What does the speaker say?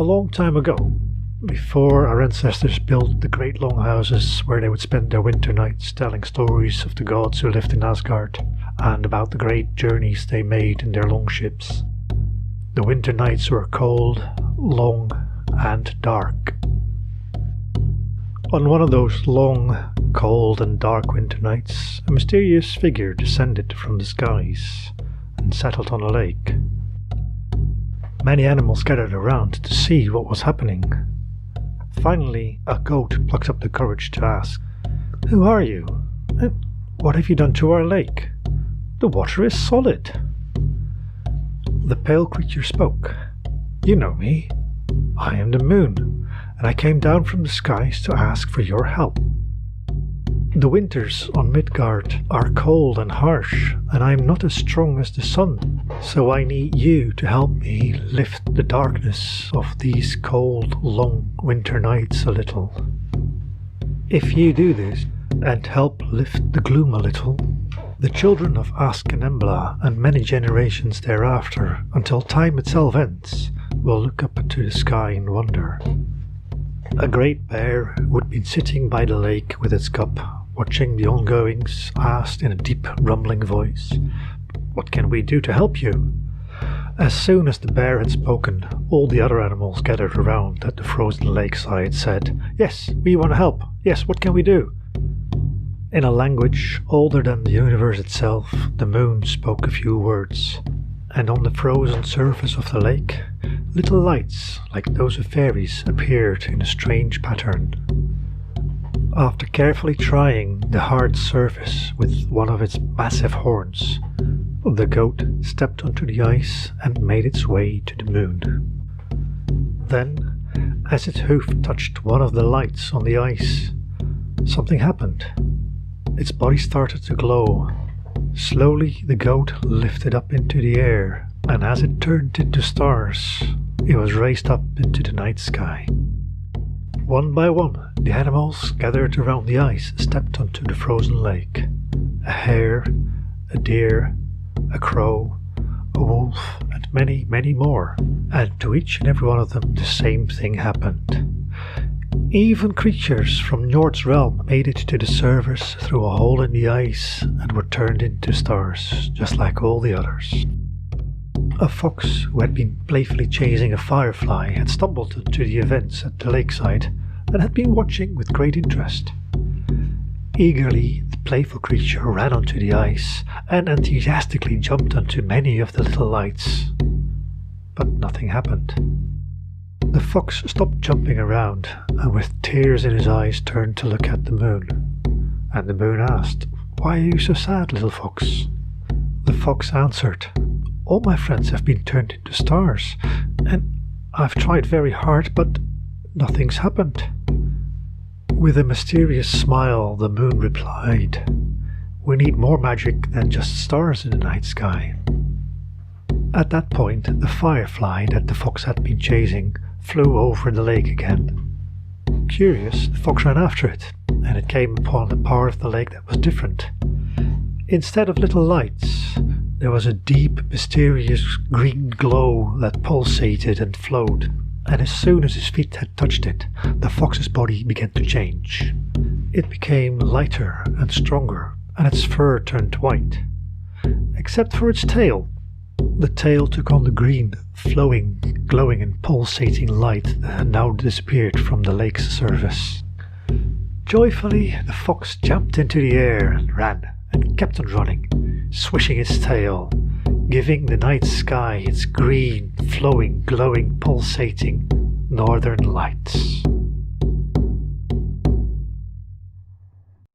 A long time ago, before our ancestors built the great long houses where they would spend their winter nights telling stories of the gods who lived in Asgard and about the great journeys they made in their long ships. The winter nights were cold, long, and dark. On one of those long, cold and dark winter nights, a mysterious figure descended from the skies and settled on a lake. Many animals gathered around to see what was happening. Finally, a goat plucked up the courage to ask, "Who are you? And what have you done to our lake? The water is solid." The pale creature spoke. "You know me. I am the moon, and I came down from the skies to ask for your help. The winters on Midgard are cold and harsh, and I am not as strong as the sun, so I need you to help me lift the darkness of these cold, long winter nights a little. If you do this, and help lift the gloom a little, the children of Ask and Embla and many generations thereafter, until time itself ends, will look up into the sky in wonder." A great bear who had been sitting by the lake with its cup, watching the ongoings, asked in a deep, rumbling voice, "What can we do to help you?" As soon as the bear had spoken, all the other animals gathered around at the frozen lakeside said, "Yes, we want to help. Yes, what can we do?" In a language older than the universe itself, the moon spoke a few words, and on the frozen surface of the lake, little lights like those of fairies appeared in a strange pattern. After carefully trying the hard surface with one of its massive horns, the goat stepped onto the ice and made its way to the moon. Then, as its hoof touched one of the lights on the ice, something happened. Its body started to glow. Slowly the goat lifted up into the air, and as it turned into stars, it was raised up into the night sky. One by one, the animals gathered around the ice stepped onto the frozen lake. A hare, a deer, a crow, a wolf, and many, many more. And to each and every one of them the same thing happened. Even creatures from Njord's realm made it to the surface through a hole in the ice and were turned into stars, just like all the others. A fox who had been playfully chasing a firefly had stumbled into the events at the lakeside and had been watching with great interest. Eagerly, the playful creature ran onto the ice and enthusiastically jumped onto many of the little lights. But nothing happened. The fox stopped jumping around and with tears in his eyes turned to look at the moon. And the moon asked, "Why are you so sad, little fox?" The fox answered, "All my friends have been turned into stars, and I've tried very hard, but nothing's happened." With a mysterious smile, the moon replied, "We need more magic than just stars in the night sky." At that point, the firefly that the fox had been chasing flew over the lake again. Curious, the fox ran after it, and it came upon a part of the lake that was different. Instead of little lights, there was a deep, mysterious green glow that pulsated and flowed, and as soon as his feet had touched it, the fox's body began to change. It became lighter and stronger, and its fur turned white. Except for its tail. The tail took on the green, flowing, glowing and pulsating light that had now disappeared from the lake's surface. Joyfully, the fox jumped into the air and ran, and kept on running, swishing its tail, giving the night sky its green, flowing, glowing, pulsating northern lights.